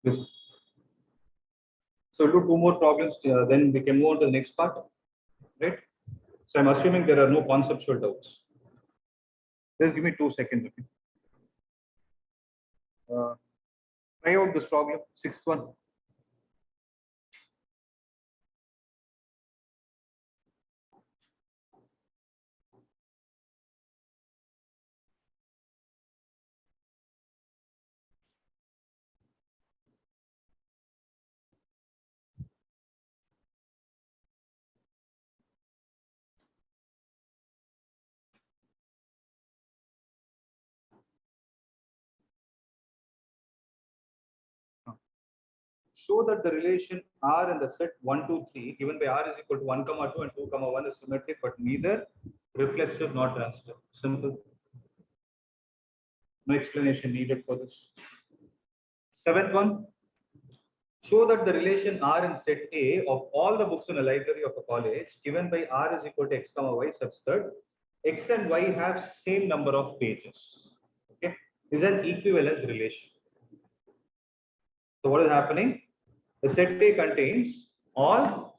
Yes. So we'll do two more problems, then we can move on to the next part, right? So I'm assuming there are no conceptual doubts. Just give me 2 seconds, okay? Try out this problem, sixth one. Show that the relation R in the set 1, 2, 3 given by R is equal to 1, 2 and 2, 1 is symmetric but neither reflexive nor transitive. Simple. No explanation needed for this. Seventh one. Show that the relation R in set A of all the books in a library of a college given by R is equal to X, Y such that X and Y have same number of pages. Okay, is an equivalence relation. So what is happening? The set A contains all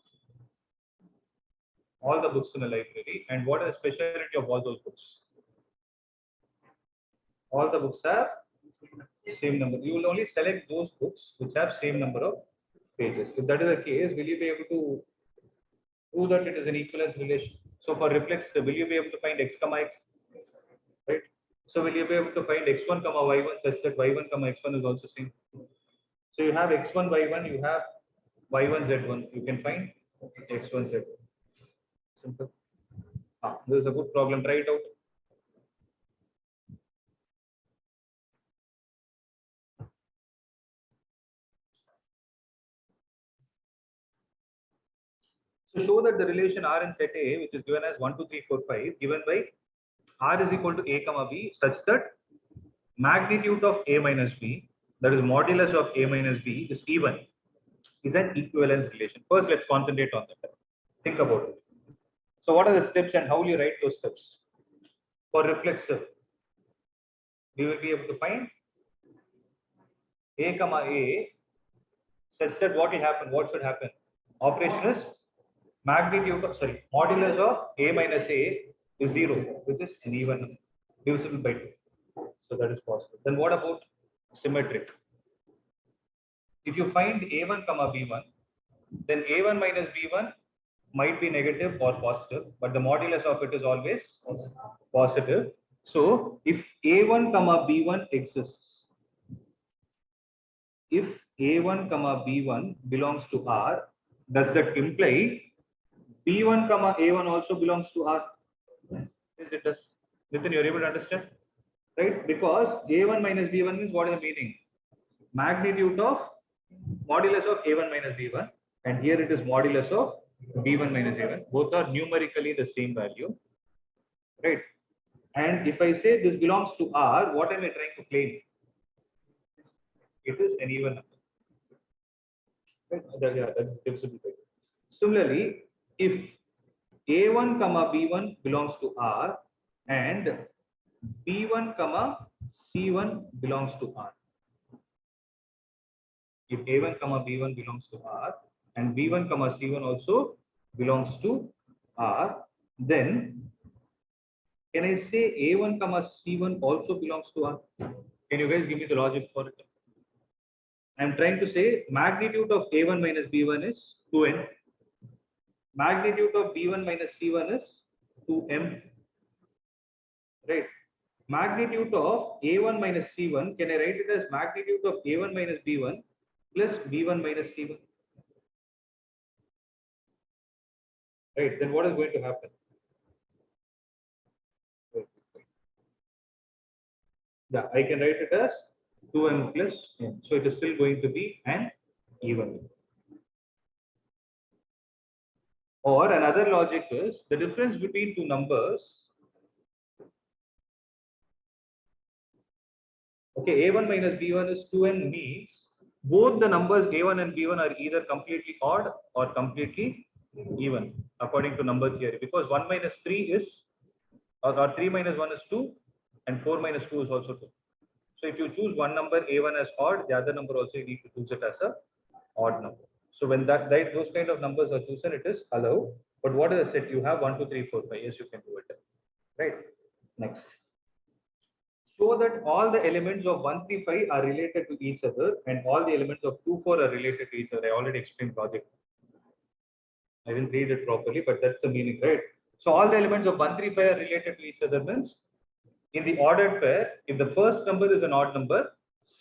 the books in a library, and what is the speciality of all those books? All the books have same number. You will only select those books which have same number of pages. If that is the case, will you be able to prove that it is an equivalence relation? So for reflexive, will you be able to find X, X? Right? So will you be able to find X1, Y1 such that Y1, X1 is also same? So you have X1, Y1, you have Y1, Z1. You can find X1, Z1. Simple. This is a good problem. Try it out. So show that the relation R in set A, which is given as 1, 2, 3, 4, 5, given by R is equal to A, B, such that magnitude of A minus B, that is modulus of A minus B, is even, is an equivalence relation. First, let's concentrate on that. Think about it. So what are the steps and how will you write those steps? For reflexive, we will be able to find A, such that what will happen? What should happen? Operation is modulus of A minus A is 0, which is an even number, divisible by 2. So that is possible. Then what about symmetric? If you find A1, B1, then A1 minus B1 might be negative or positive, but the modulus of it is always positive. So if A1, B1 exists, if A1, B1 belongs to R, does that imply B1, A1 also belongs to R? Yes, it does. Nitin, you're able to understand? Right? Because A1 minus B1 means what is the meaning? Magnitude of modulus of A1 minus B1, and here it is modulus of B1 minus A1. Both are numerically the same value. Right? And if I say this belongs to R, what am I trying to claim? It is an even number. Right? That's divisible by 2. Similarly, if A1 comma B1 belongs to R and B1 comma C1 belongs to R. If A1 comma B1 belongs to R and B1 comma C1 also belongs to R, then can I say A1 comma C1 also belongs to R? Can you guys give me the logic for it? I'm trying to say magnitude of A1 minus B1 is 2n. Magnitude of B1 minus C1 is 2m. Right? Magnitude of A1 minus C1, can I write it as magnitude of A1 minus B1 plus B1 minus C1? Right? Then what is going to happen? Yeah, I can write it as 2m plus n. So it is still going to be an even. Or another logic is the difference between two numbers. Okay, A1 minus B1 is 2n means both the numbers A1 and B1 are either completely odd or completely even according to number theory, because 1 minus 3 is or 3 minus 1 is 2 and 4 minus 2 is also 2. So if you choose one number A1 as odd, the other number also you need to choose it as a odd number. So when those kind of numbers are chosen, it is allowed. But what is the set? You have 1, 2, 3, 4, 5. Yes, you can do it. Right. Next. Show that all the elements of 1, 3, 5 are related to each other and all the elements of 2, 4 are related to each other. I already explained logic. I didn't read it properly, but that's the meaning, right? So all the elements of 1, 3, 5 are related to each other means in the ordered pair, if the first number is an odd number,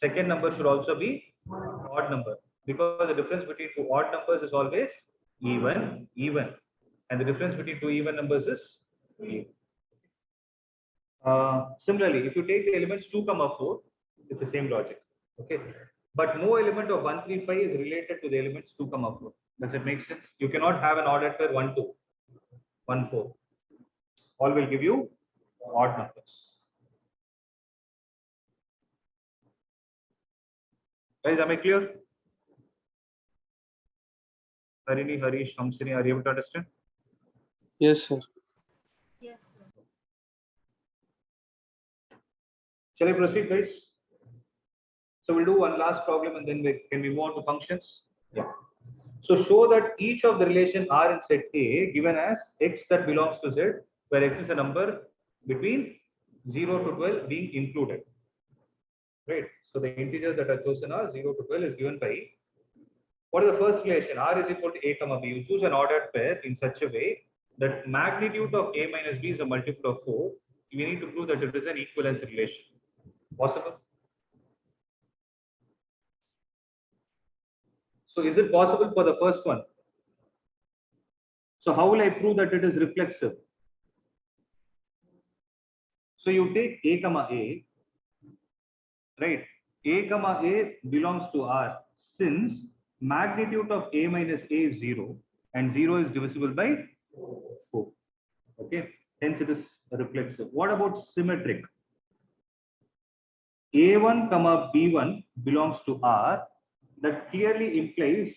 second number should also be odd number, because the difference between two odd numbers is always even, and the difference between two even numbers is even. Similarly, if you take the elements 2, 4, it's the same logic. Okay, but no element of 1, 3, 5 is related to the elements 2, 4. Does it make sense? You cannot have an ordered pair 1, 2, 1, 4. All will give you odd numbers. Guys, am I clear? Harini, Harish, Hamsini, are you able to understand? Yes, sir. Yes, sir. Shall I proceed, guys? So we'll do one last problem and then can we move on to functions? Yeah. So show that each of the relation R in set A given as X that belongs to Z, where X is a number between 0 to 12 being included. Right. So the integers that are chosen are 0 to 12 is given by, what is the first relation? R is equal to A comma B. You choose an ordered pair in such a way that magnitude of A minus B is a multiple of 4. We need to prove that it is an equivalence relation. Possible? So is it possible for the first one? So how will I prove that it is reflexive? So you take A comma A, right? A comma A belongs to R since magnitude of A minus A is 0 and 0 is divisible by 4. Okay, hence it is reflexive. What about symmetric? A1 comma B1 belongs to R. That clearly implies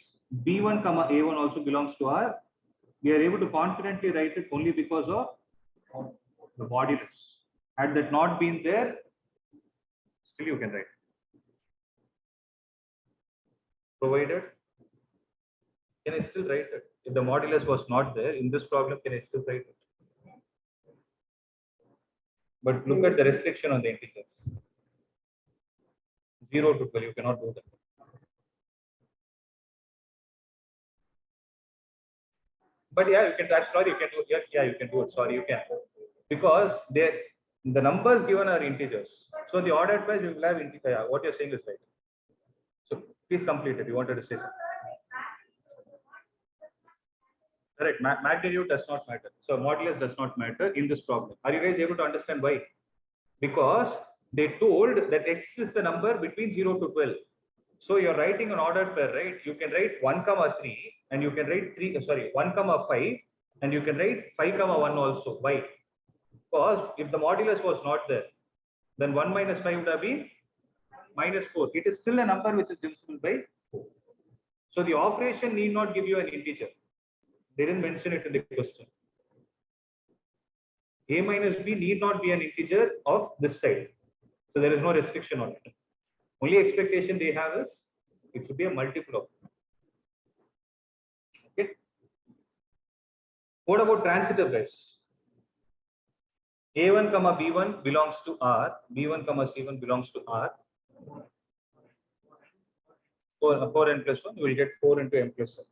B1 comma A1 also belongs to R. We are able to confidently write it only because of the modulus. Had that not been there, still you can write. Provided, can I still write it? If the modulus was not there in this problem, can I still write it? But look at the restriction on the integers. 0 to 12, you cannot do that. But yeah, you can. Sorry, you can do. Yeah, you can do it. Sorry, you can, because the numbers given are integers. So the ordered pair you will have integer. Yeah, what you're saying is right. So please complete it. You wanted to say something. Correct. Magnitude does not matter. So modulus does not matter in this problem. Are you guys able to understand why? Because they told that X is the number between 0 to 12. So you're writing an ordered pair, right? You can write 1 comma 3 and you can write 1 comma 5 and you can write 5 comma 1 also. Why? Because if the modulus was not there, then 1 minus 5 would have been minus 4. It is still a number which is divisible by 4. So the operation need not give you an integer. They didn't mention it in the question. A minus B need not be an integer of this side. So there is no restriction on it. Only expectation they have is it should be a multiple of. Okay. What about transitive guys? A1 comma B1 belongs to R. B1 comma C1 belongs to R. For 4n plus 1, you will get 4 into n plus 1.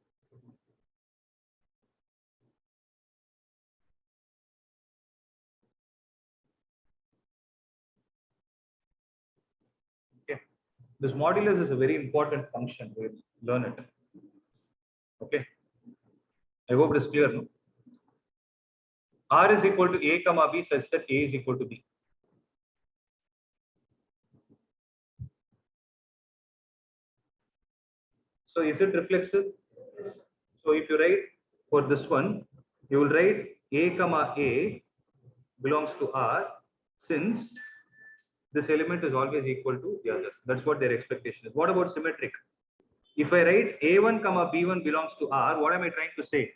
Okay. This modulus is a very important function. We'll learn it. Okay. I hope it is clear. No? R is equal to A comma B such that A is equal to B. So is it reflexive? So if you write for this one, you will write A comma A belongs to R since this element is always equal to the other. That's what their expectation is. What about symmetric? If I write A1 comma B1 belongs to R, what am I trying to say?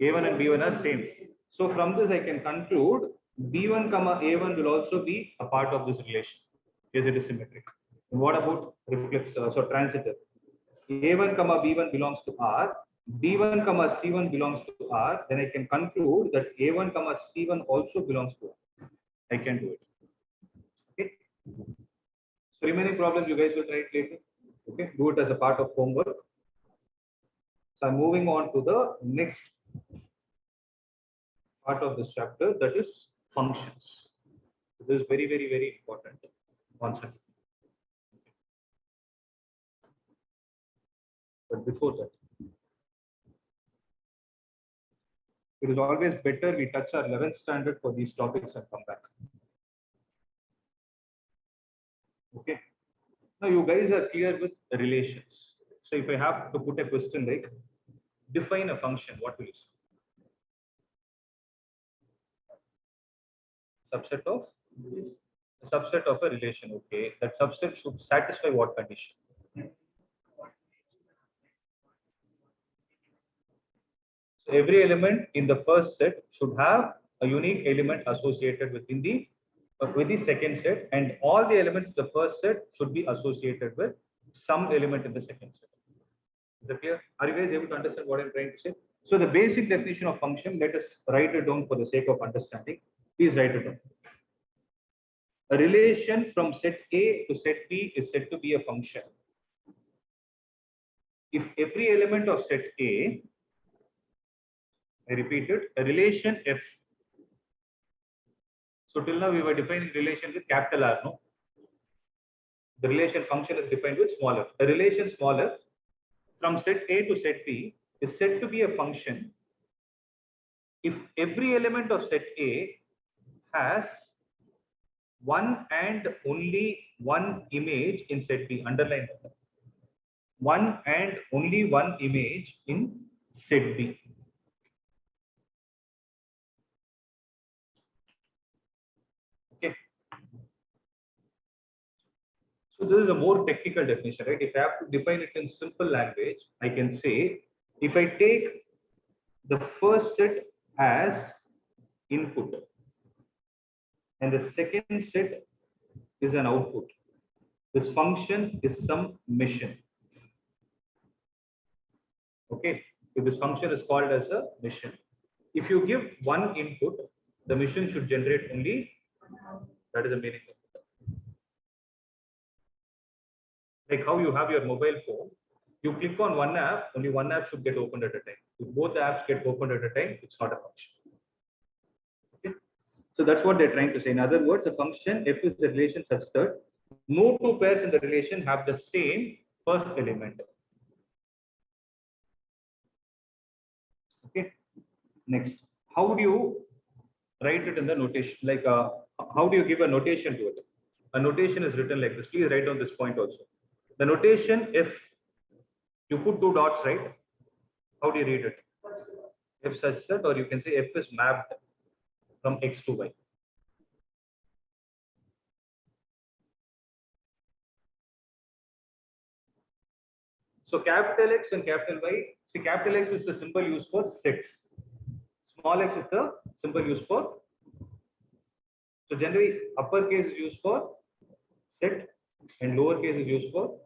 A1 and B1 are same. So from this I can conclude B1 comma A1 will also be a part of this relation. Yes, it is symmetric. And what about so transitive? A1 comma B1 belongs to R, B1 comma C1 belongs to R, then I can conclude that A1 comma C1 also belongs to R. I can do it. Okay. So remaining problems you guys will try it later. Okay, do it as a part of homework. So I'm moving on to the next part of this chapter, that is functions. This is very, very, very important concept. But before that, it is always better we touch our 11th standard for these topics and come back. Okay. Now you guys are clear with the relations. So if I have to put a question like define a function, what will you say? Subset of a relation. Okay, that subset should satisfy what condition? So every element in the first set should have a unique element associated within the with the second set, and all the elements in the first set should be associated with some element in the second set. Is that clear? Are you guys able to understand what I'm trying to say? So the basic definition of function, let us write it down for the sake of understanding. Please write it down. A relation from set A to set B is said to be a function if every element of set A, I repeat it, a relation F. So till now we were defining relation with capital R, no? The relation function is defined with small f. A relation small f from set A to set B is said to be a function if every element of set A has one and only one image in set B. Underline that. One and only one image in set B. Okay. So this is a more technical definition, right? If I have to define it in simple language, I can say if I take the first set as input and the second set is an output, this function is some mission. Okay, so this function is called as a mission. If you give one input, the mission should generate only, that is the meaning of it. Like how you have your mobile phone, you click on one app, only one app should get opened at a time. If both apps get opened at a time, it's not a function. Okay, so that's what they're trying to say. In other words, a function f is the relation such that no two pairs in the relation have the same first element. Okay, next, how do you write it in the notation? Like, how do you give a notation to it? A notation is written like this. Please write down this point also. The notation, if you put two dots, right? How do you read it? F such that, or you can say F is mapped from X to Y. So capital X and capital Y. See, capital X is the symbol used for sets. Small x is a symbol used for, so generally uppercase is used for set and lowercase is used for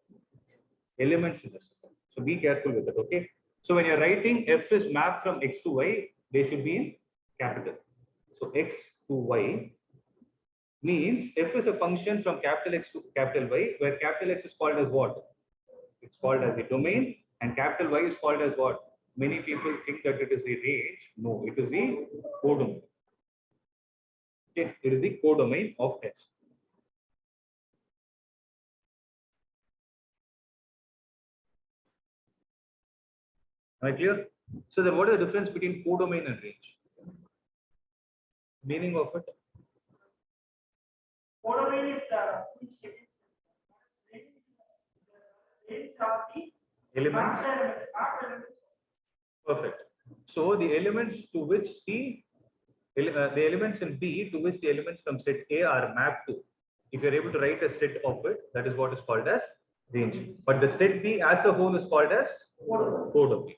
elements in the set. So be careful with it, okay? So when you're writing f is mapped from x to y, they should be in capital. So x to y means f is a function from capital X to capital Y, where capital X is called as what? It's called as the domain, and capital Y is called as what? Many people think that it is the range. No, it is the codomain. Okay, it is the codomain of F. Am I clear? So then what is the difference between codomain and range? Meaning of it? Codomain is the range of the Elements. elements. Perfect. So the elements to which the elements in B to which the elements from set A are mapped to, if you're able to write a set of it, that is what is called as range. But the set B as a whole is called as codomain.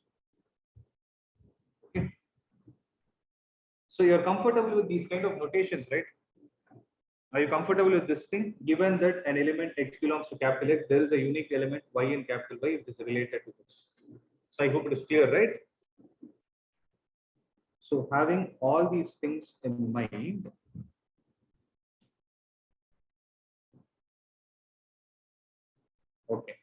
Okay. So you're comfortable with these kind of notations, right? Are you comfortable with this thing? Given that an element x belongs to capital X, there is a unique element y in capital Y which is related to this. So I hope it is clear, right? So having all these things in mind, okay.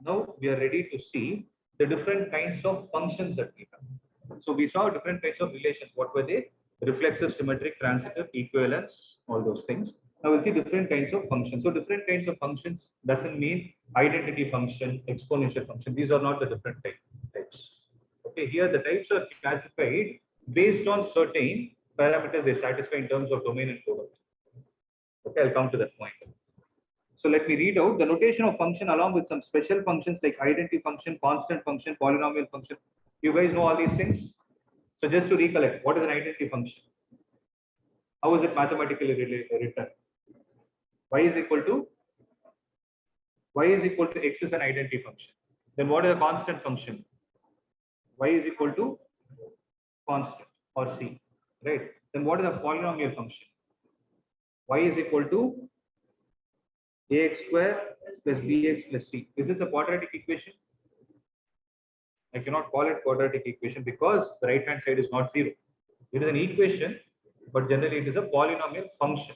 Now we are ready to see the different kinds of functions that we have. So we saw different kinds of relations. What were they? Reflexive, symmetric, transitive, equivalence, all those things. Now we'll see different kinds of functions. So different kinds of functions doesn't mean identity function, exponential function. These are not the different types. Okay, here the types are classified based on certain parameters they satisfy in terms of domain and codomain. Okay, I'll come to that point. So let me read out the notation of function along with some special functions like identity function, constant function, polynomial function. You guys know all these things? So just to recollect, what is an identity function? How is it mathematically written? Y is equal to x is an identity function. Then what is a constant function? Y is equal to constant or c, right? Then what is a polynomial function? Y is equal to ax square plus bx plus c. Is this a quadratic equation? I cannot call it quadratic equation because the right hand side is not zero. It is an equation, but generally it is a polynomial function.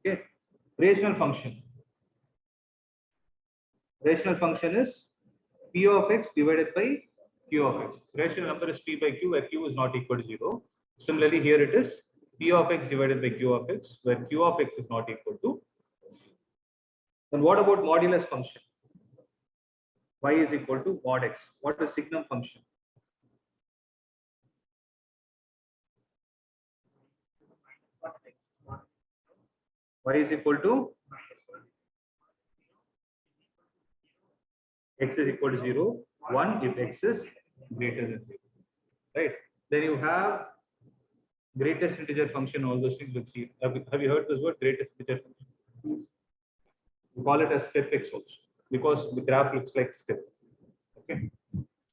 Okay, rational function. Rational function is p of x divided by q of x. Rational number is p by q, where q is not equal to 0. Similarly, here it is p of x divided by q of x, where q of x is not equal to 0. Then what about modulus function? Y is equal to mod x. What is signum function? Y is equal to x is equal to 0, 1 if x is greater than 0. Right? Then you have greatest integer function, all those things. We'll see. Have you heard this word, greatest integer function? We call it as step x also because the graph looks like step. Okay.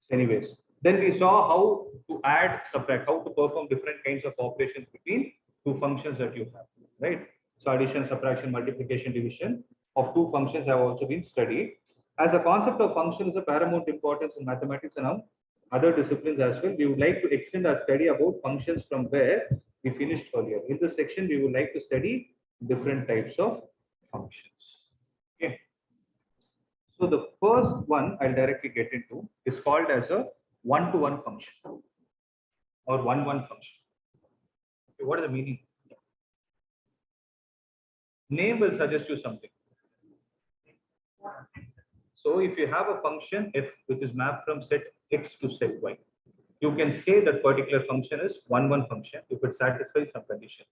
Anyways, then we saw how to add, subtract, how to perform different kinds of operations between two functions that you have. Right? So addition, subtraction, multiplication, division of two functions have also been studied. As a concept of function is of paramount importance in mathematics and other disciplines as well. We would like to extend our study about functions from where we finished earlier. In this section, we would like to study different types of functions. Okay. So the first one I'll directly get into is called as a one-to-one function or one-one function. Okay, what is the meaning? Name will suggest you something. So if you have a function f which is mapped from set x to set y, you can say that particular function is one-one function if it satisfies some condition.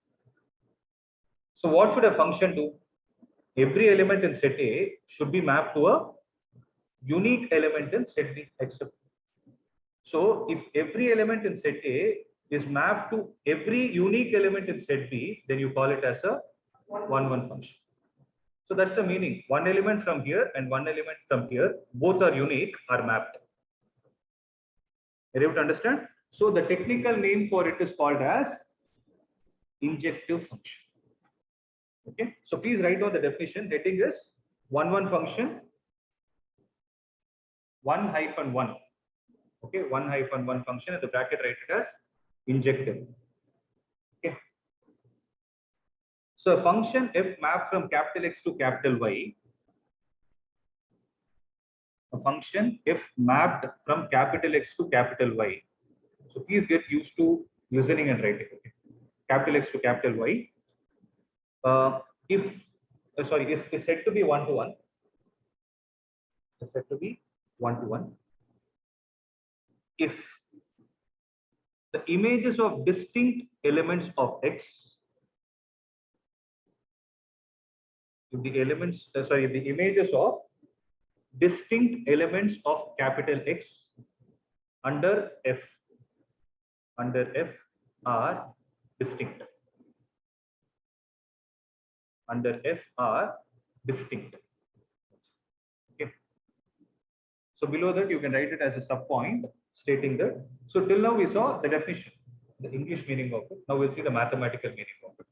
So what should a function do? Every element in set A should be mapped to a unique element in set B except. So if every element in set A is mapped to every unique element in set B, then you call it as a one-one function. So that's the meaning. One element from here and one element from here, both are unique, are mapped. Are you able to understand? So the technical name for it is called as injective function. Okay, so please write down the definition. Heading is 1 function 1-1. Okay, 1-1 function, and the bracket write it as injective. Okay. So a function f mapped from capital X to capital Y. A function f mapped from capital X to capital Y. So please get used to listening and writing. Okay. Capital X to capital Y. If is said to be 1-1. Is said to be 1-1. If the images of distinct elements of X, if the images of distinct elements of capital X under F are distinct. Under F are distinct. Okay. So below that you can write it as a subpoint stating that. So till now we saw the definition, the English meaning of it. Now we'll see the mathematical meaning of it.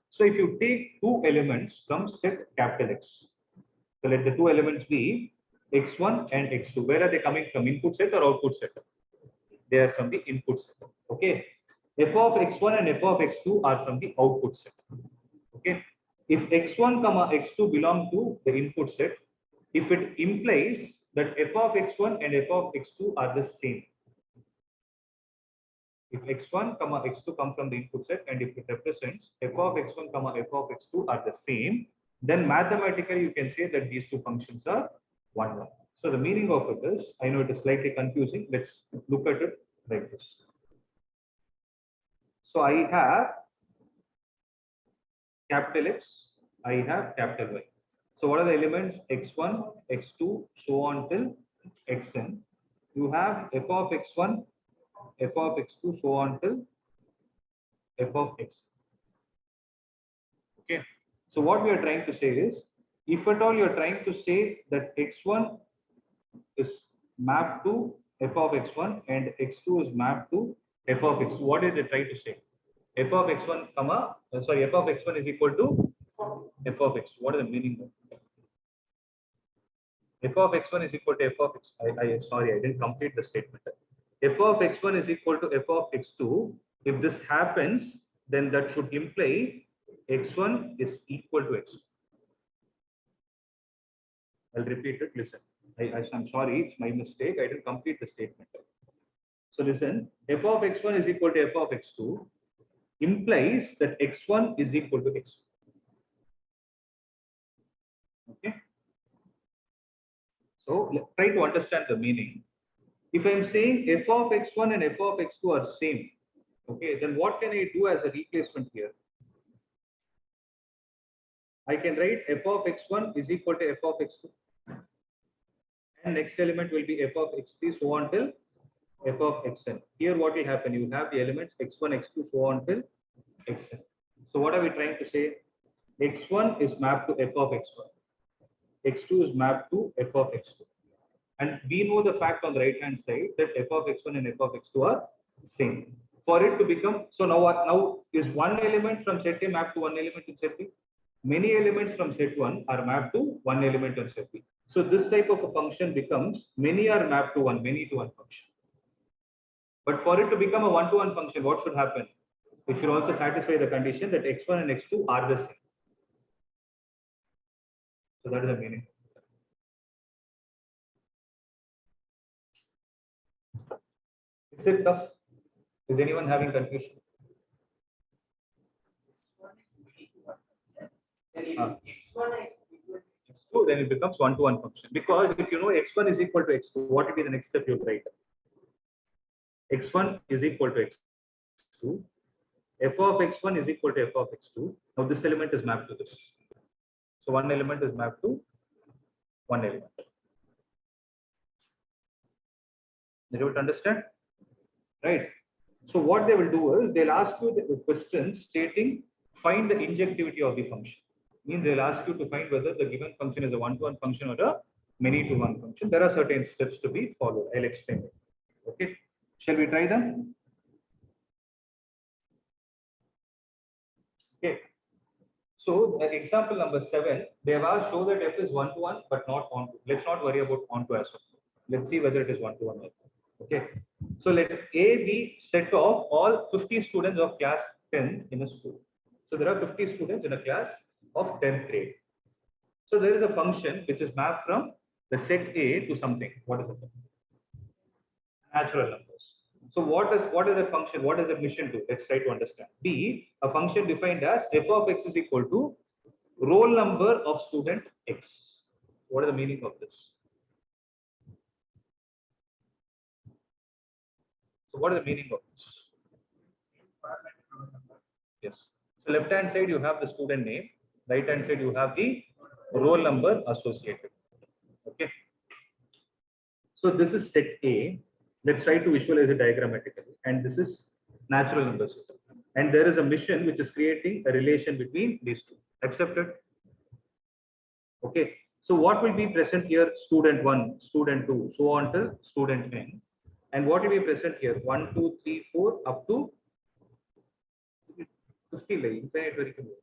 So if you take two elements from set capital X, so let the two elements be x1 and x2. Where are they coming from? Input set or output set? They are from the input set. Okay. F of x1 and f of x2 are from the output set. Okay. If x1 comma x2 belong to the input set, if it implies that f of x1 and f of x2 are the same. If x1 comma x2 come from the input set, and if it represents f of x1 comma f of x2 are the same, then mathematically you can say that these two functions are 1-1. So the meaning of it is, I know it is slightly confusing. Let's look at it like this. So I have capital X, I have capital Y. So what are the elements? X1, X2, so on till Xn. You have f of x1, f of x2, so on till f of x. Okay. So what we are trying to say is, if at all you are trying to say that x1 is mapped to f of x1 and x2 is mapped to f of x2, what is it trying to say? F of x1 f of x1 is equal to f of x. What is the meaning of it? F of x1 is equal to f of x. Sorry, I didn't complete the statement. F of x1 is equal to f of x2. If this happens, then that should imply x1 is equal to x2. I'll repeat it. Listen, I'm sorry, it's my mistake. I didn't complete the statement. So listen, f of x1 is equal to f of x2 implies that x1 is equal to x2. Okay. So try to understand the meaning. If I'm saying f of x1 and f of x2 are same, okay, then what can I do as a replacement here? I can write f of x1 is equal to f of x2. And next element will be f of x3, so on till f of xn. Here what will happen? You have the elements x1, x2, so on till xn. So what are we trying to say? x1 is mapped to f of x1. x2 is mapped to f of x2. And we know the fact on the right hand side that f of x1 and f of x2 are same. For it to become, so now is one element from set A mapped to one element in set B? Many elements from set 1 are mapped to one element in set B. So this type of a function becomes many are mapped to one, many to one function. But for it to become a one-to-one function, what should happen? It should also satisfy the condition that x1 and x2 are the same. So that is the meaning. Is it tough? Is anyone having confusion? So then it becomes one-to-one function. Because if you know x1 is equal to x2, what will be the next step you write? x1 is equal to x2. F of x1 is equal to f of x2. Now this element is mapped to this. So one element is mapped to one element. Did you understand? Right. So what they will do is they'll ask you the question stating find the injectivity of the function. Means they'll ask you to find whether the given function is a one-to-one function or a many-to-one function. There are certain steps to be followed. I'll explain it. Okay. Shall we try them? So example number 7, they have asked show that f is 1 to 1 but not on to. Let's not worry about on to as well. Let's see whether it is 1 to 1 or not. Okay. So let A be set of all 50 students of class 10 in a school. So there are 50 students in a class of 10th grade. So there is a function which is mapped from the set A to something. What is it? Natural numbers. So what is the function? What does the mission do? Let's try to understand. B, a function defined as f of x is equal to roll number of student x. What is the meaning of this? So what is the meaning of this? Yes. So left hand side you have the student name, right hand side you have the roll number associated. Okay. So this is set A. Let's try to visualize it diagrammatically. And this is natural number system. And there is a mission which is creating a relation between these two. Accepted? Okay. So what will be present here? Student 1, student 2, so on till student n. And what will be present here? 1, 2, 3, 4 up to 50. They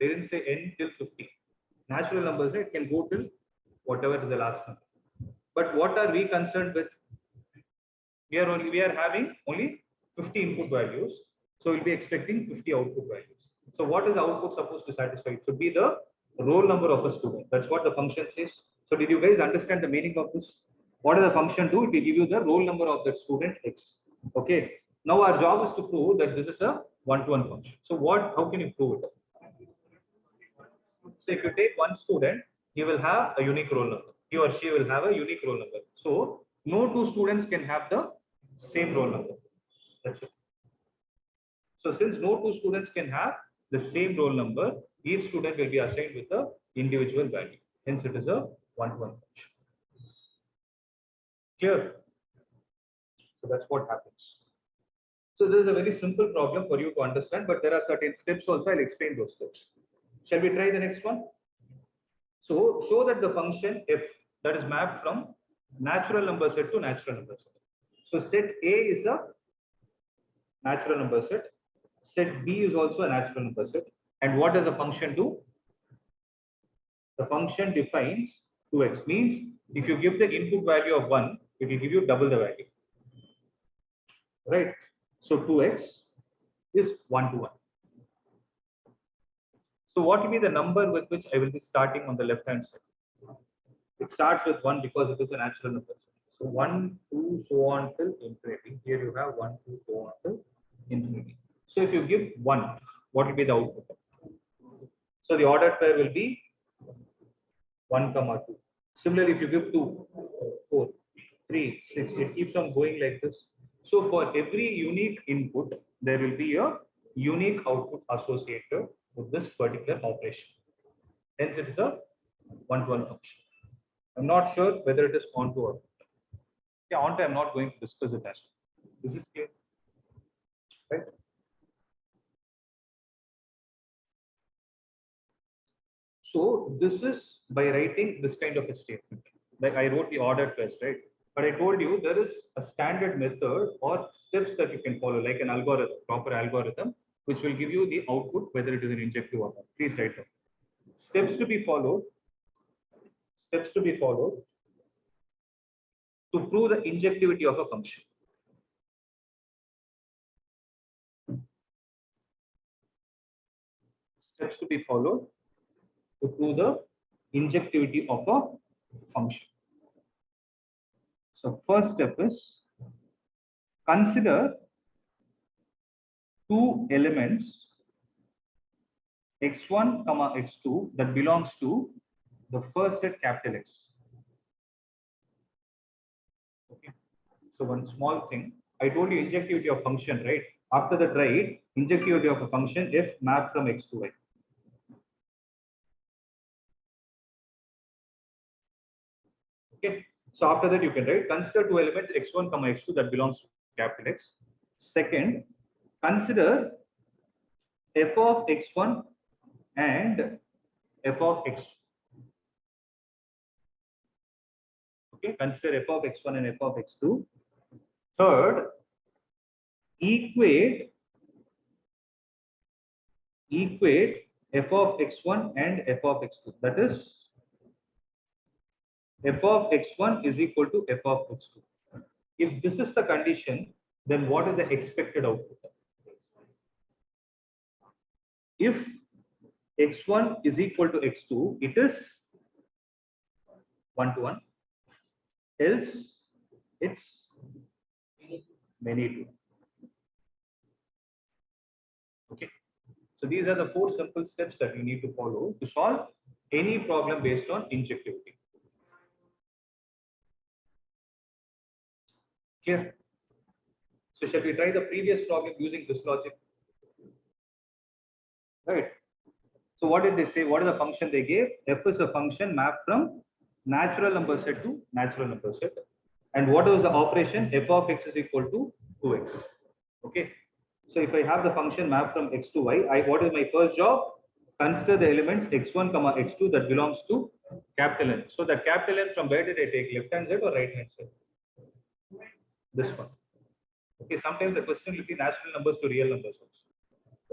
didn't say n till 50. Natural numbers, it can go till whatever is the last number. But what are we concerned with? We are having only 50 input values. So we'll be expecting 50 output values. So what is the output supposed to satisfy? It should be the roll number of a student. That's what the function says. So did you guys understand the meaning of this? What does the function do? It will give you the roll number of that student x. Okay. Now our job is to prove that this is a one-to-one function. So how can you prove it? So if you take one student, he will have a unique roll number. He or she will have a unique roll number. So no two students can have the same roll number. That's it. So since no two students can have the same roll number, each student will be assigned with a individual value. Hence it is a one-to-one function. Clear? So that's what happens. So this is a very simple problem for you to understand, but there are certain steps also. I'll explain those steps. Shall we try the next one? So show that the function f that is mapped from natural number set to natural number set. So set A is a natural number set. Set B is also a natural number set. And what does the function do? The function defines 2x, means if you give the input value of 1, it will give you double the value. Right? So 2x is 1 to 1. So what will be the number with which I will be starting on the left hand side? It starts with 1 because it is a natural number. So 1, 2, so on till infinity. Here you have 1, 2, so on till infinity. So if you give 1, what will be the output? So the ordered pair will be 1, 2. Similarly, if you give 2, 4, 3, 6, it keeps on going like this. So for every unique input, there will be a unique output associated with this particular operation. Hence, it is a one-to-one function. I'm not sure whether it is onto or not. Yeah, onto I'm not going to discuss it as well. This is clear, right? So this is by writing this kind of a statement. Like I wrote the ordered test, right? But I told you there is a standard method or steps that you can follow, like an algorithm, proper algorithm, which will give you the output, whether it is an injective or not. Please write down. Steps to be followed. Steps to be followed to prove the injectivity of a function. Steps to be followed to prove the injectivity of a function. So first step is consider two elements x1, x2 that belongs to the first set capital X. Okay. So one small thing, I told you injectivity of function, right? After that, write injectivity of a function if mapped from X to Y. Okay. So after that, you can write consider two elements x1, x2 that belongs to capital X. Second, consider f of x1 and f of x2. Okay, consider f of x1 and f of x2. Third, equate f of x1 and f of x2. That is f of x1 is equal to f of x2. If this is the condition, then what is the expected output? If x1 is equal to x2, it is 1 to 1. Else, it's many to. Okay. So these are the 4 simple steps that you need to follow to solve any problem based on injectivity. Clear? So shall we try the previous problem using this logic? Right. So what did they say? What is the function they gave? F is a function mapped from natural number set to natural number set. And what was the operation? F of x is equal to 2x. Okay. So if I have the function mapped from x to y, what is my first job? Consider the elements x1 comma x2 that belongs to capital N. So that capital N, from where did I take? Left hand side or right hand side? This one. Okay. Sometimes the question will be natural numbers to real numbers also.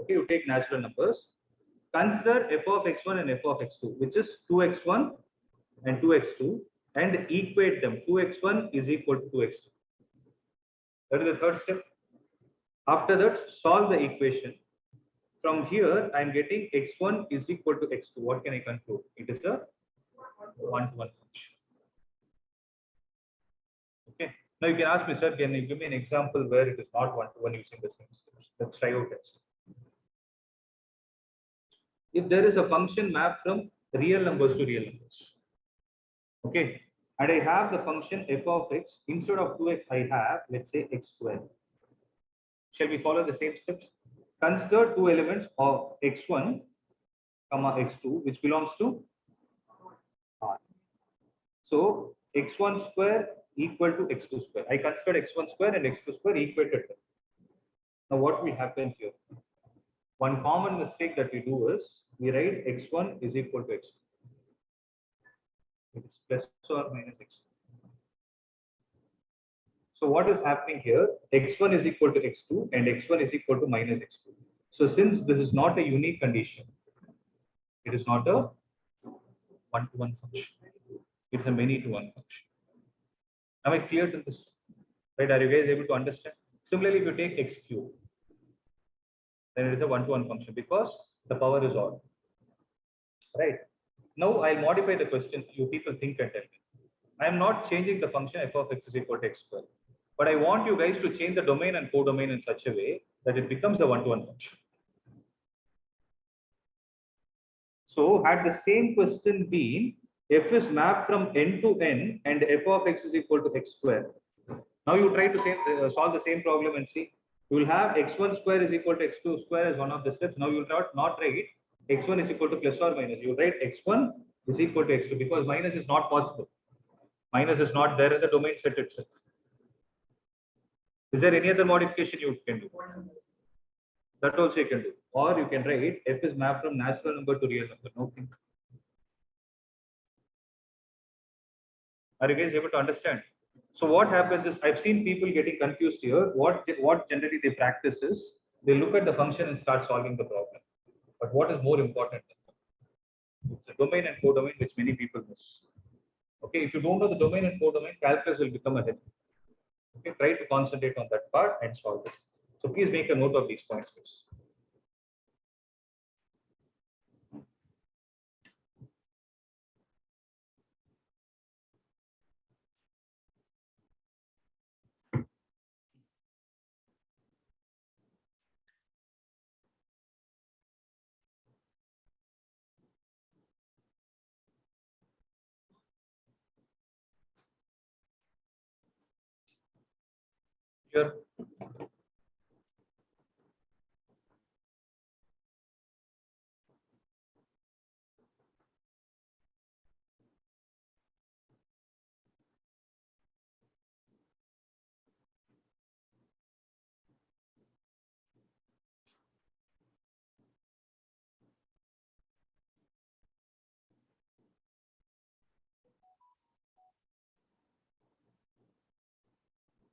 Okay. You take natural numbers. Consider f of x1 and f of x2, which is 2x1 and 2x2, and equate them. 2x1 is equal to 2x2. That is the third step. After that, solve the equation. From here, I am getting x1 is equal to x2. What can I conclude? It is a one-to-one function. Okay. Now you can ask me, sir, can you give me an example where it is not one-to-one using the same steps? Let's try out it. If there is a function mapped from real numbers to real numbers, okay, and I have the function f of x, instead of 2x, I have, let's say, x squared. Shall we follow the same steps? Consider 2 elements of x1 comma x2, which belongs to R. So x1 square equal to x2 square. I considered x1 square and x2 square equated them. Now what will happen here? One common mistake that we do is we write x1 is equal to x2. It is plus or minus x2. So what is happening here? X1 is equal to x2 and x1 is equal to minus x2. So since this is not a unique condition, it is not a one-to-one function. It's a many-to-one function. Am I clear to this? Right? Are you guys able to understand? Similarly, if you take x cube, then it is a one-to-one function because the power is odd. Right? Now I'll modify the question. You people think and tell me. I am not changing the function f of x is equal to x square. But I want you guys to change the domain and codomain in such a way that it becomes a one-to-one function. So had the same question been, f is mapped from n to n and f of x is equal to x square. Now you try to solve the same problem and see. You will have x1 square is equal to x2 square as one of the steps. Now you will not write x1 is equal to plus or minus. You write x1 is equal to x2 because minus is not possible. Minus is not there in the domain set itself. Is there any other modification you can do? That also you can do. Or you can write f is mapped from natural number to real number. No think. Are you guys able to understand? So what happens is I've seen people getting confused here. What generally they practice is they look at the function and start solving the problem. But what is more important? It's the domain and codomain which many people miss. Okay, if you don't know the domain and codomain, calculus will become a headache. Okay, try to concentrate on that part and solve it. So please make a note of these points, please. Here.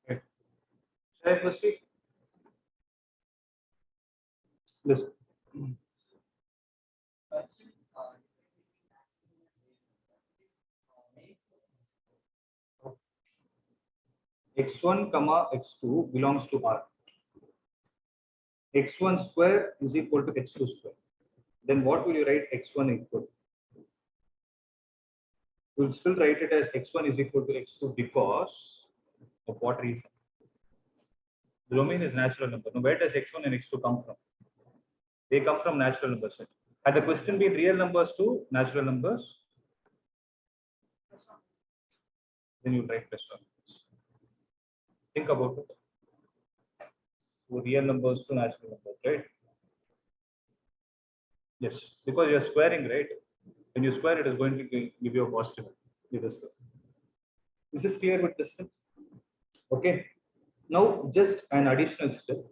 Okay. Shall I proceed? Listen. x1 comma x2 belongs to R. x1 square is equal to x2 square. Then what will you write x1 equal? You will still write it as x1 is equal to x2 because of what reason? The domain is natural number. Now, where does x1 and x2 come from? They come from natural numbers. Had the question been real numbers to natural numbers, then you write plus 1. Think about it. So real numbers to natural numbers, right? Yes, because you're squaring, right? When you square, it is going to give you a positive. This is clear with distance. Okay. Now, just an additional step,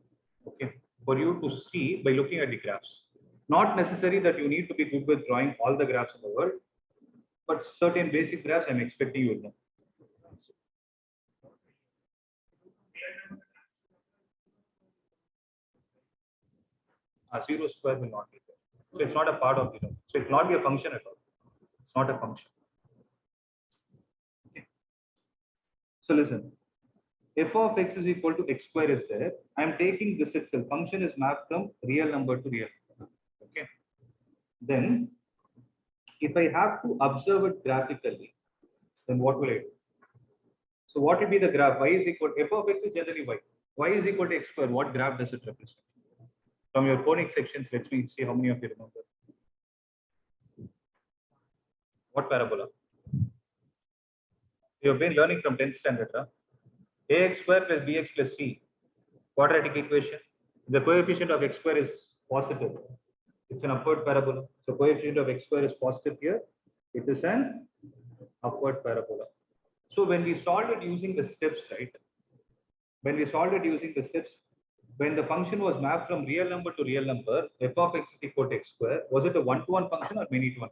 okay, for you to see by looking at the graphs. Not necessary that you need to be good with drawing all the graphs in the world, but certain basic graphs I'm expecting you to know. A 0 square will not be there. So it's not a part of the number. So it will not be a function at all. It's not a function. Okay. So listen, f of x is equal to x square is there. I'm taking this itself. Function is mapped from real number to real number. Okay. Then, if I have to observe it graphically, then what will I do? So what will be the graph? Y is equal to f of x is generally y. Y is equal to x square. What graph does it represent? From your conic sections, let me see how many of you remember. What parabola? You have been learning from 10th standard, huh? Ax square plus bx plus c, quadratic equation. The coefficient of x square is positive. It's an upward parabola. So coefficient of x square is positive here. It is an upward parabola. So when we solve it using the steps, right? When we solved it using the steps, when the function was mapped from real number to real number, f of x is equal to x square. Was it a one-to-one function or many-to-one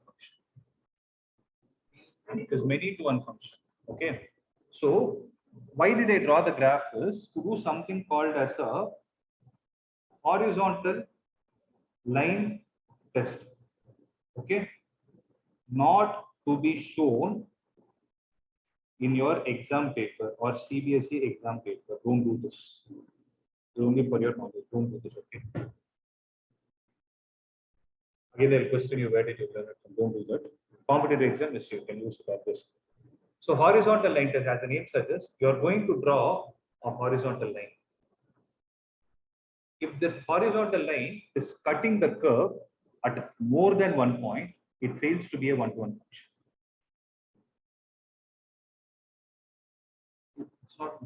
function? It is many-to-one function. Okay. So why did I draw the graph is to do something called as a horizontal line test. Okay. Not to be shown in your exam paper or CBSE exam paper. Don't do this. Only for your knowledge. Don't do this. Okay. Again, they'll question you, where did you learn it from? Don't do that. Competitive exam, yes, you can use it like this. So horizontal line test, as the name suggests, you are going to draw a horizontal line. If the horizontal line is cutting the curve at more than one point, it fails to be a one-to-one function. It's not.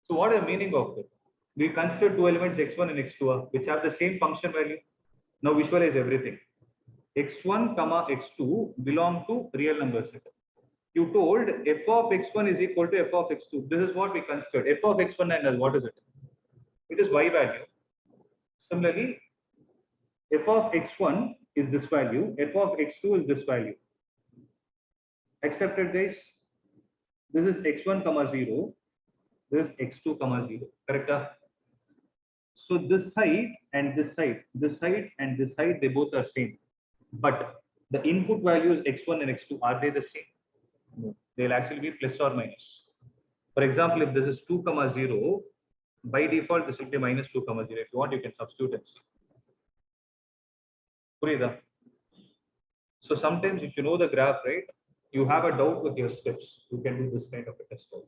So what is the meaning of it? We consider two elements x1 and x2 which have the same function value. Now visualize everything. x1 comma x2 belong to real number set. You told f of x1 is equal to f of x2. This is what we considered. F of x1 and what is it? It is y value. Similarly, f of x1 is this value. F of x2 is this value. Accepted, guys? This is x1 comma 0. This is x2 comma 0. Correct? So this side and this side, they both are same. But the input values x1 and x2, are they the same? No. They'll actually be plus or minus. For example, if this is 2 comma 0, by default this will be minus 2 comma 0. If you want, you can substitute and see. Purida. So sometimes if you know the graph, right, you have a doubt with your steps, you can do this kind of a test also.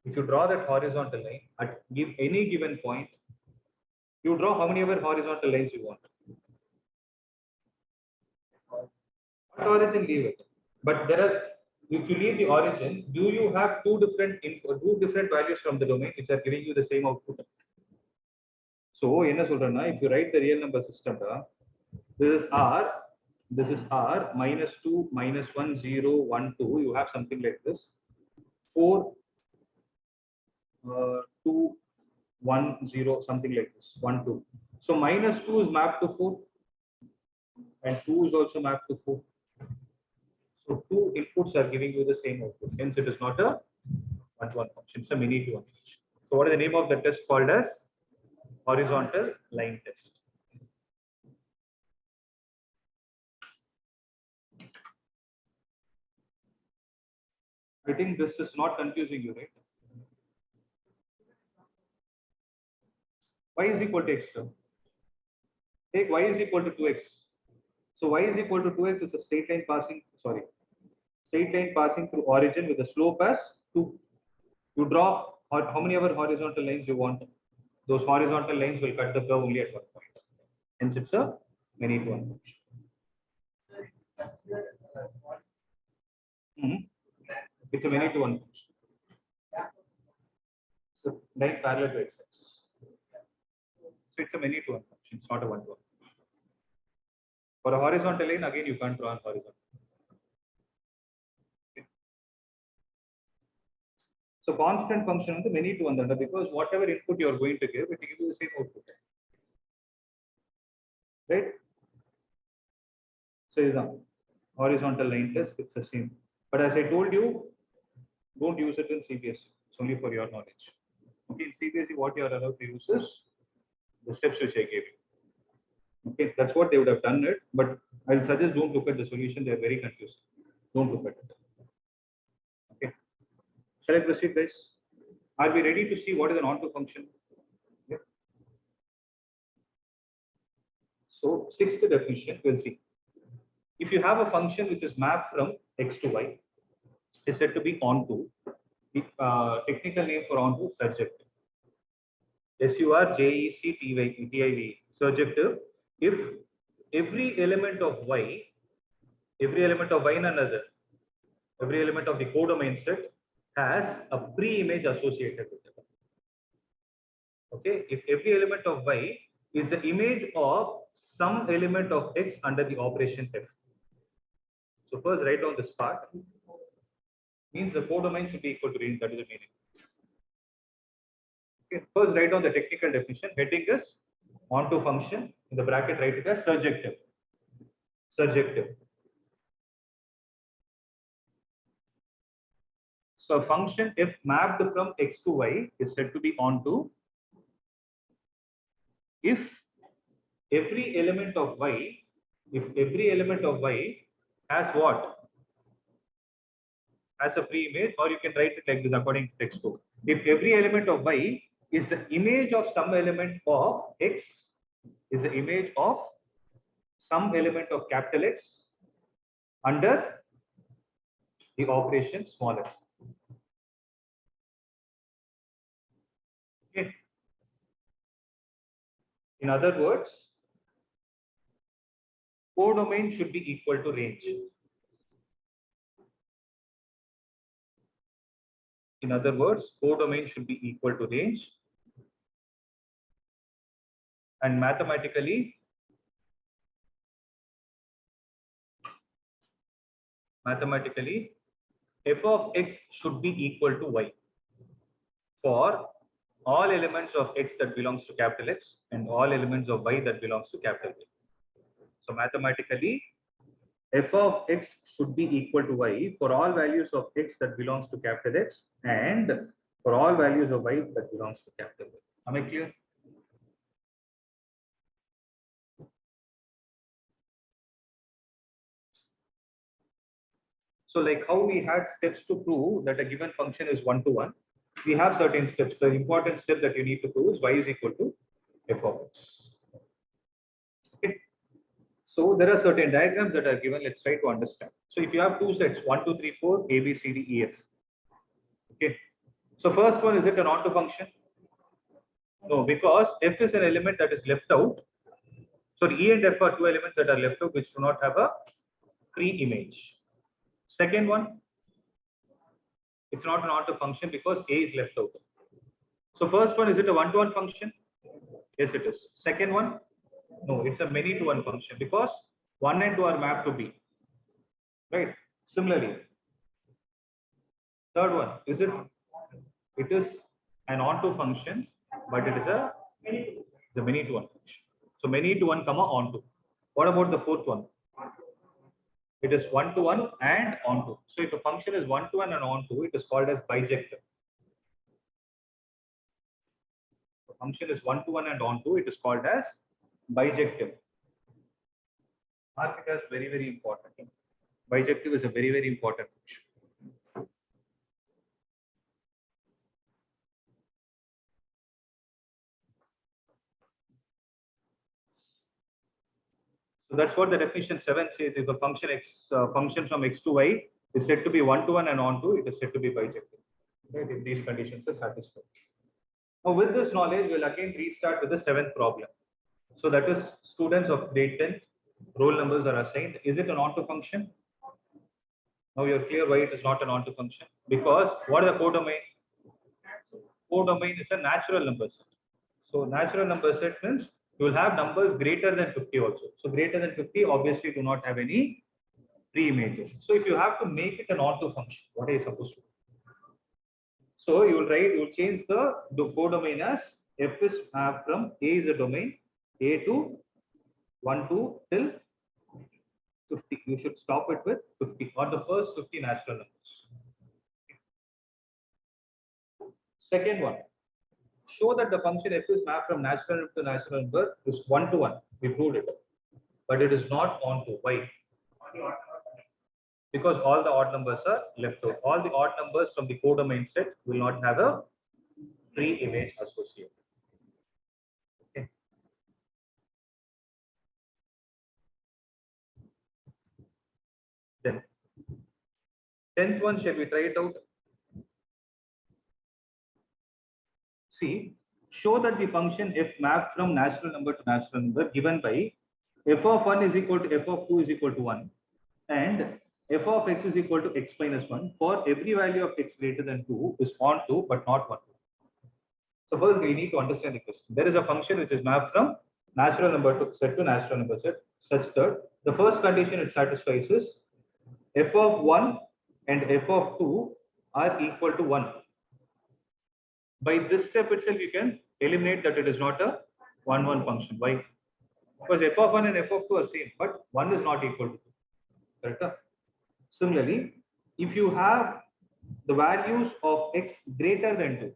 If you draw that horizontal line at any given point, you draw how many ever horizontal lines you want. What origin, leave it. But there are, if you leave the origin, do you have two different values from the domain which are giving you the same output? So, if you write the real number system, this is R, minus 2, minus 1, 0, 1, 2. You have something like this. 4, 2, 1, 0, something like this. 1, 2. So, minus 2 is mapped to 4. And 2 is also mapped to 4. So two inputs are giving you the same output. Hence, it is not a one-to-one function. It's a many-to-one function. So what is the name of the test called as? Horizontal line test. I think this is not confusing you, right? Y is equal to x term. Take y is equal to 2x. So y is equal to 2x is a straight line passing, straight line passing through origin with a slope as 2. You draw how many ever horizontal lines you want. Those horizontal lines will cut the curve only at one point. Hence, it's a many to one function. It's a many to one function. So line parallel to x-axis. So it's a many to one function. It's not a one to one. For a horizontal line, again you can't draw a horizontal. Okay. So constant function is many to one because whatever input you are going to give, it will give you the same output. Right? So is a horizontal line test, it's the same. But as I told you, don't use it in CBSE. It's only for your knowledge. Okay, in CBSE, what you are allowed to use is the steps which I gave you. Okay, that's what they would have done it. But I'll suggest don't look at the solution. They are very confused. Don't look at it. Okay. Shall I proceed, guys? Are we ready to see what is an onto function? Yeah. So, sixth definition, we'll see. If you have a function which is mapped from x to y, is said to be onto. Technical name for onto surjective. SURJECTIV, surjective. If every element of y in another, every element of the codomain set has a pre-image associated with it. Okay, if every element of y is the image of some element of x under the operation f. So first write down this part. Means the codomain should be equal to range. That is the meaning. Okay, first write down the technical definition. Heading is onto function. In the bracket write it as surjective. Surjective. So a function if mapped from x to y is said to be onto if every element of y has what? As a pre-image, or you can write it like this according to textbook. If every element of y is the image of some element of x, is the image of some element of capital X under the operation small x. Okay. In other words, codomain should be equal to range. In other words, codomain should be equal to range, and mathematically, f of x should be equal to y for all elements of x that belongs to capital X and all elements of y that belongs to capital Y. So mathematically, f of x should be equal to y for all values of x that belongs to capital X and for all values of y that belongs to capital Y. Am I clear? So like how we had steps to prove that a given function is one-to-one, we have certain steps. The important step that you need to prove is y is equal to f of x. Okay. So there are certain diagrams that are given. Let's try to understand. So if you have two sets, 1, 2, 3, 4, A, B, C, D, E, F. Okay. So first one, is it an onto function? No, because F is an element that is left out. So E and F are two elements that are left out which do not have a pre-image. Second one, it's not an onto function because A is left out. So first one, is it a one-to-one function? Yes, it is. Second one, no, it's a many-to-one function because 1 and 2 are mapped to B. Right? Similarly, third one, is it? It is an onto function, but it is the many-to-one function. So many-to-one, onto. What about the fourth one? It is one-to-one and onto. So if a function is one-to-one and onto, it is called as bijective. The function is one-to-one and onto, it is called as bijective. Mark it as very, very important. Bijective is a very, very important function. So that's what the definition 7 says. If a function function from x to y is said to be one-to-one and onto, it is said to be bijective. Right? If these conditions are satisfied. Now, with this knowledge, we'll again restart with the 7th problem. So that is students of grade 10, roll numbers are assigned. Is it an onto function? Now you're clear why it is not an onto function. Because what is the codomain? Codomain is a natural number set. So natural number set means you will have numbers greater than 50 also. So greater than 50 obviously do not have any pre-images. So if you have to make it an onto function, what are you supposed to do? So you will change the codomain as f is mapped from A is a domain, A to 1 to till 50. You should stop it with 50 or the first 50 natural numbers. Second one, show that the function f is mapped from natural number to natural number is 1 to 1. We proved it, but it is not onto. Why? Because all the odd numbers are left out. All the odd numbers from the codomain set will not have a pre-image associated. Okay. Then 10th one, shall we try it out? See, show that the function f mapped from natural number to natural number given by f of 1 is equal to f of 2 is equal to 1 and f of x is equal to x minus 1 for every value of x greater than 2 is onto but not 1. So first we need to understand the question. There is a function which is mapped from natural number to natural number set such that the first condition it satisfies is f of 1 and f of 2 are equal to 1. By this step itself, you can eliminate that it is not a 1-1 function. Why? Because f of 1 and f of 2 are same, but 1 is not equal to 2. Correct? Similarly, if you have the values of x greater than 2,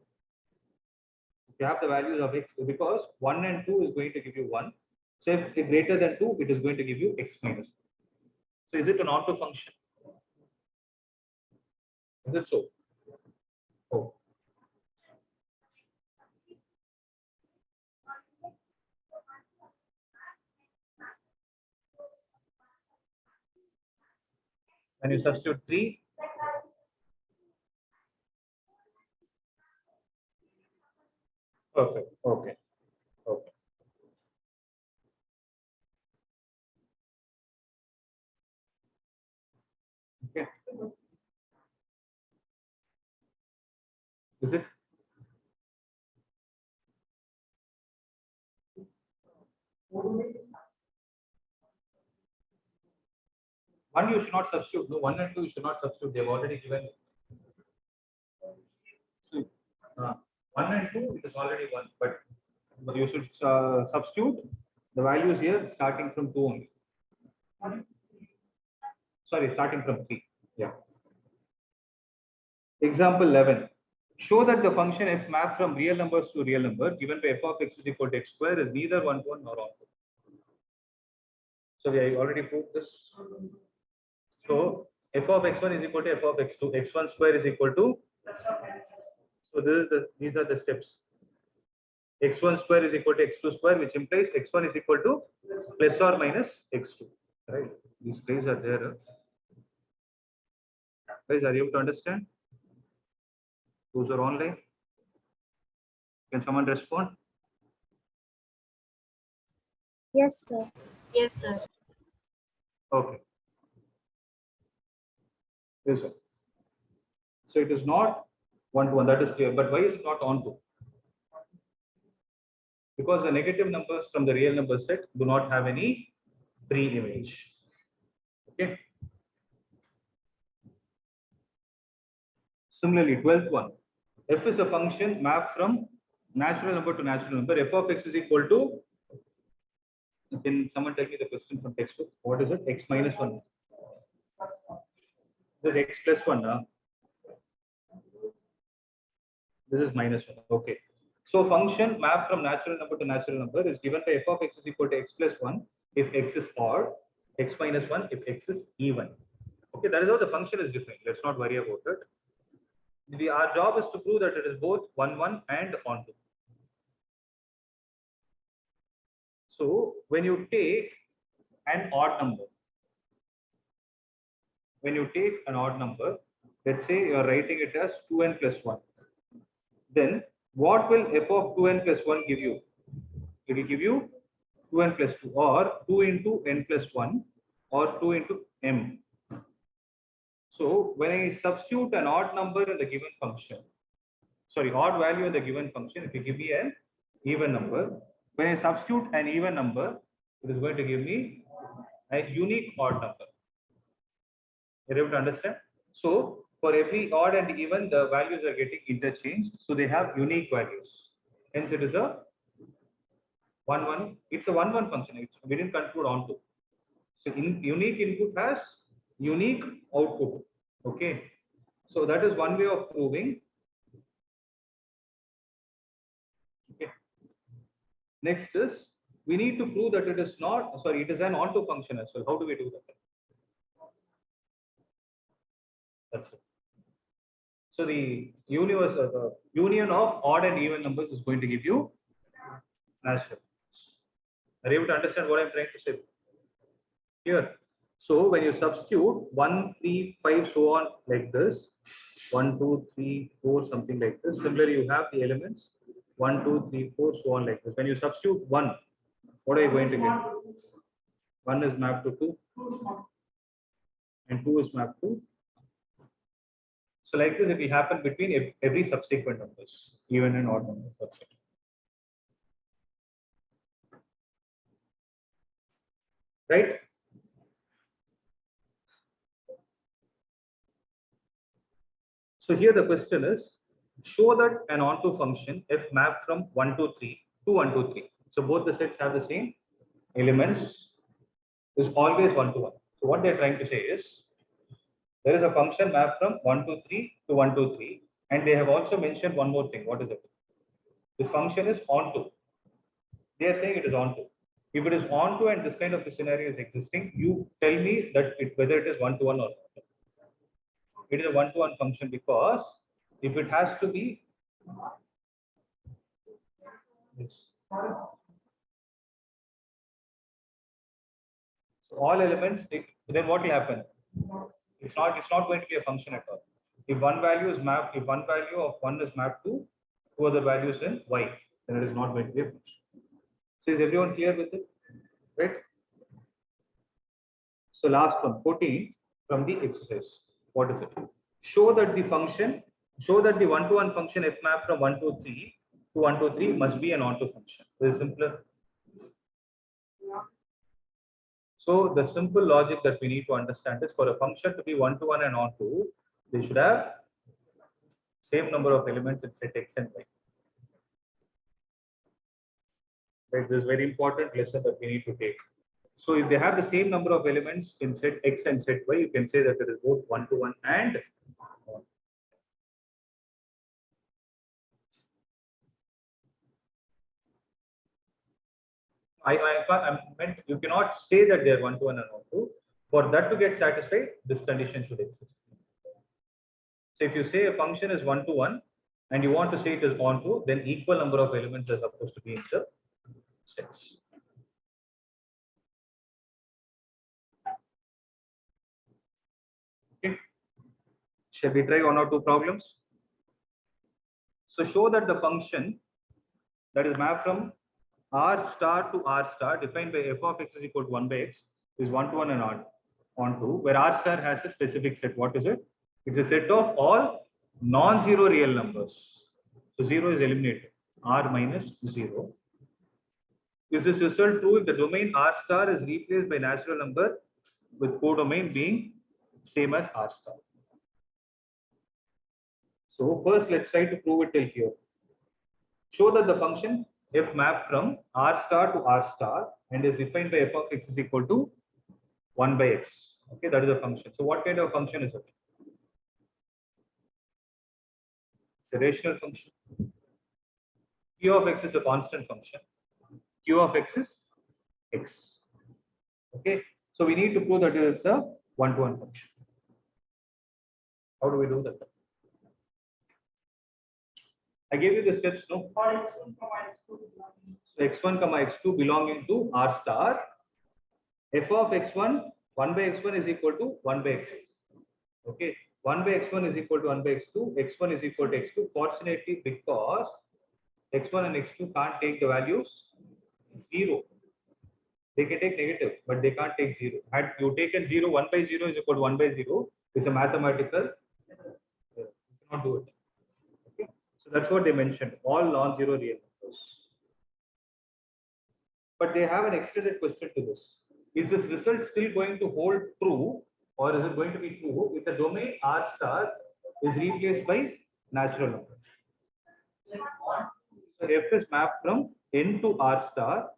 if you have the values of x, because 1 and 2 is going to give you 1. So if it's greater than 2, it is going to give you x minus 2. So is it an onto function? Is it so? Oh. When you substitute 3, perfect. Okay. Okay. Okay. Is it? One you should not substitute. No, 1 and 2 you should not substitute. They have already given. So, 1 and 2 it is already 1, but you should substitute the values here starting from 2 only. Sorry, starting from 3. Yeah. Example 11. Show that the function f mapped from real numbers to real number given by f of x is equal to x square is neither 1 to 1 nor onto. So we have already proved this. So f of x1 is equal to f of x2. x1 square is equal to. So these are the steps. x1 square is equal to x2 square, which implies x1 is equal to plus or minus x2. Right? These guys are there. Guys, are you able to understand? Those are online. Can someone respond? Yes, sir. Yes, sir. Okay. Yes, sir. So it is not 1 to 1. That is clear. But why is it not onto? Because the negative numbers from the real number set do not have any pre-image. Okay. Similarly, 12th one. F is a function mapped from natural number to natural number. F of x is equal to. Can someone tell me the question from textbook? What is it? X minus 1. This is x plus 1. This is minus 1. Okay. So function mapped from natural number to natural number is given by f of x is equal to x plus 1 if x is odd, x minus 1 if x is even. Okay, that is how the function is defined. Let's not worry about it. Our job is to prove that it is both 1, 1 and onto. So when you take an odd number. When you take an odd number, let's say you are writing it as 2n plus 1. Then what will f of 2n plus 1 give you? It will give you 2n plus 2 or 2 into n plus 1 or 2 into m. So when I substitute an odd number in the given function, sorry, odd value in the given function, if you give me an even number, when I substitute an even number, it is going to give me a unique odd number. You're able to understand? So for every odd and even, the values are getting interchanged. So they have unique values. Hence it is a 1-1. It's a 1-1 function. We didn't conclude onto. So unique input has unique output. Okay. So that is one way of proving. Okay. Next is, we need to prove that it is not, sorry, it is an onto function as well. How do we do that? That's it. So the universe, the union of odd and even numbers is going to give you natural. Are you able to understand what I'm trying to say here? So when you substitute 1, 3, 5, so on like this, 1, 2, 3, 4, something like this. Similarly, you have the elements 1, 2, 3, 4, so on like this. When you substitute 1, what are you going to get? 1 is mapped to 2, and 2 is mapped to. So like this, it will happen between every subsequent numbers, even and odd numbers. That's it. Right? So here the question is, show that an onto function f mapped from 1 to 3 to 1 to 3. So both the sets have the same elements, is always 1 to 1. So what they're trying to say is, there is a function mapped from 1 to 3 to 1 to 3, and they have also mentioned one more thing. What is it? This function is onto. They are saying it is onto. If it is onto and this kind of a scenario is existing, you tell me that whether it is 1 to 1 or not. It is a 1 to 1 function because if it has to be, so all elements, then what will happen? It's not going to be a function at all. If one value is mapped, if one value of 1 is mapped to two other values in y, then it is not going to be a function. So is everyone clear with it? Right? So last one, 14 from the exercise. What is it? Show that the 1-to-1 function f map from 1 to 3 to 1 to 3 must be an onto function. This is simpler. So the simple logic that we need to understand is, for a function to be 1-to-1 and onto, they should have same number of elements in set x and y. Right? This is very important lesson that we need to take. So if they have the same number of elements in set x and set y, you can say that it is both 1-to-1 and on. I meant you cannot say that they are 1-to-1 and onto. For that to get satisfied, this condition should exist. So if you say a function is 1-to-1 and you want to say it is onto, then equal number of elements are supposed to be in the sets. Okay. Shall we try 1 or 2 problems? So show that the function that is mapped from r star to r star defined by f of x is equal to 1 by x is 1-to-1 and onto, where r star has a specific set. What is it? It's a set of all non-zero real numbers. So 0 is eliminated. R minus 0. Is this result true if the domain r star is replaced by natural number with codomain being same as r star? So first let's try to prove it till here. Show that the function f mapped from r star to r star and is defined by f of x is equal to 1 by x. Okay, that is a function. So what kind of function is it? It's a rational function. Q of x is a constant function. Q of x is x. Okay, so we need to prove that it is a 1-to-1 function. How do we do that? I gave you the steps, no? So x1, x2 belonging to r star f of x1, 1 by x1 is equal to 1 by x2. Okay, 1 by x1 is equal to 1 by x2, x1 is equal to x2. Fortunately, because x1 and x2 can't take the values 0. They can take negative, but they can't take 0. Had you taken 0, 1 by 0 is equal to 1 by 0. It's a mathematical. You cannot do it. Okay, so that's what they mentioned. All non-zero real numbers. But they have an extended question to this. Is this result still going to hold true, or is it going to be true if the domain R star is replaced by natural number? So f is mapped from N to R star.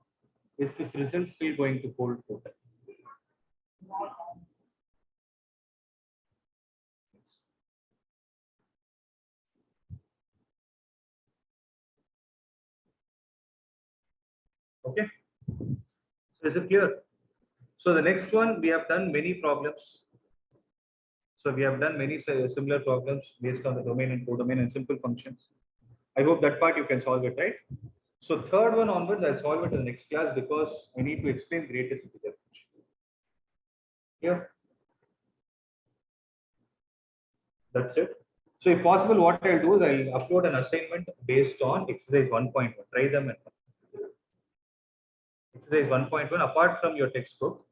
Is this result still going to hold true? Okay. So is it clear? So the next one, we have done many problems. So we have done many similar problems based on the domain and codomain and simple functions. I hope that part you can solve it, right? So third one onwards, I'll solve it in the next class because I need to explain greatest integer function. Here. That's it. So if possible, what I'll do is I'll upload an assignment based on exercise 1.1. Try them. Exercise 1.1, apart from your textbook,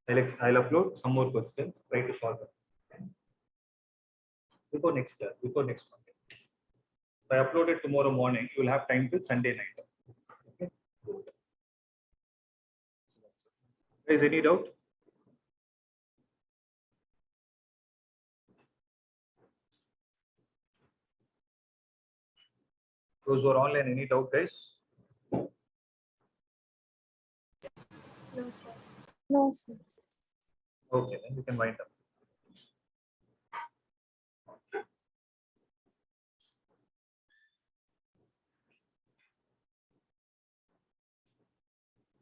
I'll upload some more questions. Try to solve them. Okay. Before next Monday. If I upload it tomorrow morning, you will have time till Sunday night. Okay. Is any doubt? Those who are online, any doubt, guys? No, sir. No, sir. Okay, then we can wind up.